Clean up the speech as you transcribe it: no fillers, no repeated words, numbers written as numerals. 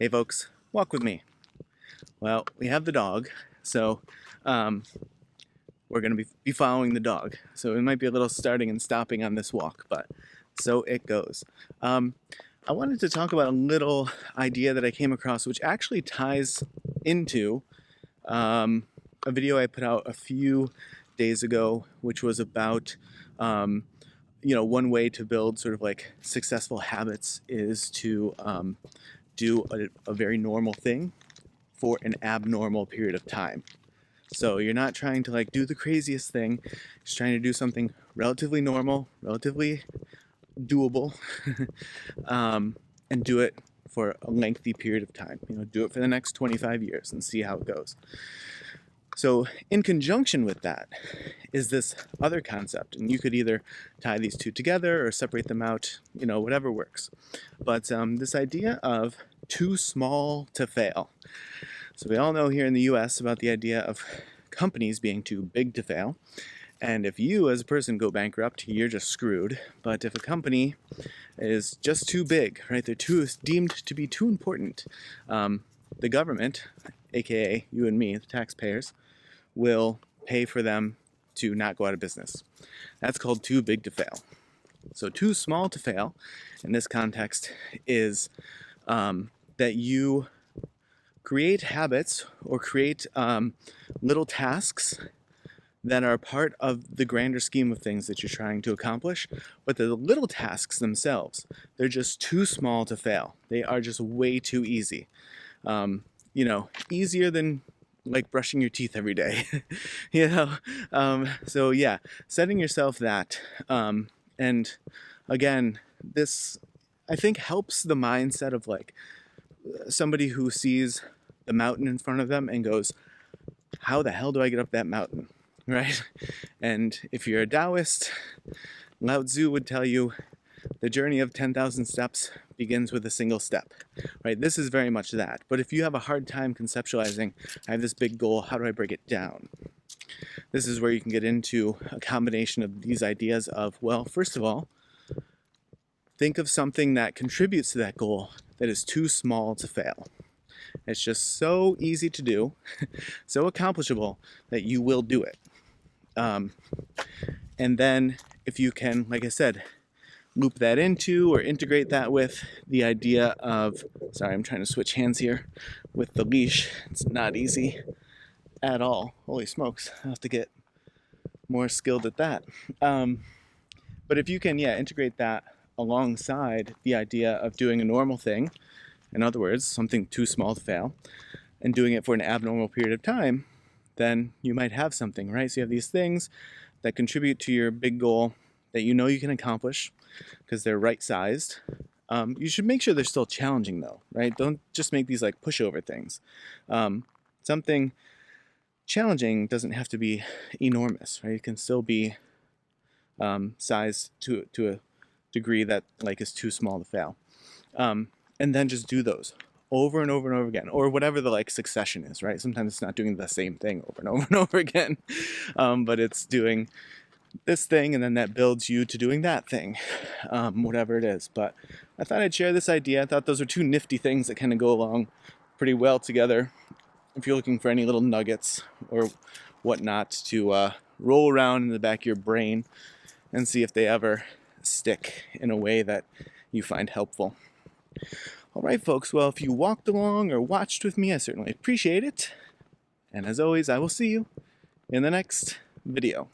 Hey folks, walk with me. Well, we have the dog, so we're going to be following the dog. So it might be a little starting and stopping on this walk, but so it goes. I wanted to talk about a little idea that I came across, which actually ties into a video I put out a few days ago, which was about one way to build sort of like successful habits is to do a very normal thing for an abnormal period of time. So you're not trying to like do the craziest thing, just trying to do something relatively normal, relatively doable, and do it for a lengthy period of time. Do it for the next 25 years and see how it goes. So in conjunction with that is this other concept, and you could either tie these two together or separate them out, whatever works. But this idea of too small to fail. So we all know here in the US about the idea of companies being too big to fail. And if you as a person go bankrupt, you're just screwed. But if a company is just too big, right, they're deemed to be too important, the government, aka you and me, the taxpayers, will pay for them to not go out of business. That's called too big to fail. So too small to fail in this context is that you create habits or create little tasks that are part of the grander scheme of things that you're trying to accomplish, but the little tasks themselves, they're just too small to fail. They are just way too easy. Easier than like brushing your teeth every day. So yeah, setting yourself that. And again, this I think helps the mindset of like somebody who sees the mountain in front of them and goes, how the hell do I get up that mountain? Right? And if you're a Taoist, Lao Tzu would tell you the journey of 10,000 steps begins with a single step, right? This is very much that. But if you have a hard time conceptualizing, I have this big goal, how do I break it down? This is where you can get into a combination of these ideas of, well, first of all, think of something that contributes to that goal that is too small to fail. It's just so easy to do, so accomplishable that you will do it. And then if you can, like I said, loop that into or integrate that with the idea of, sorry, I'm trying to switch hands here with the leash. It's not easy at all. Holy smokes, I have to get more skilled at that. But if you can, integrate that alongside the idea of doing a normal thing, in other words, something too small to fail, and doing it for an abnormal period of time, then you might have something, right? So you have these things that contribute to your big goal that you know you can accomplish because they're right-sized. You should make sure they're still challenging though, right? Don't just make these like pushover things. Something challenging doesn't have to be enormous, right? It can still be sized to a degree that like is too small to fail. And then just do those over and over and over again, or whatever the like succession is, right? Sometimes it's not doing the same thing over and over and over again, but it's doing this thing and then that builds you to doing that thing, whatever it is. But I thought I'd share this idea. I thought those are two nifty things that kind of go along pretty well together if you're looking for any little nuggets or whatnot to roll around in the back of your brain and see if they ever stick in a way that you find helpful. All right, folks. Well, if you walked along or watched with me, I certainly appreciate it. And as always, I will see you in the next video.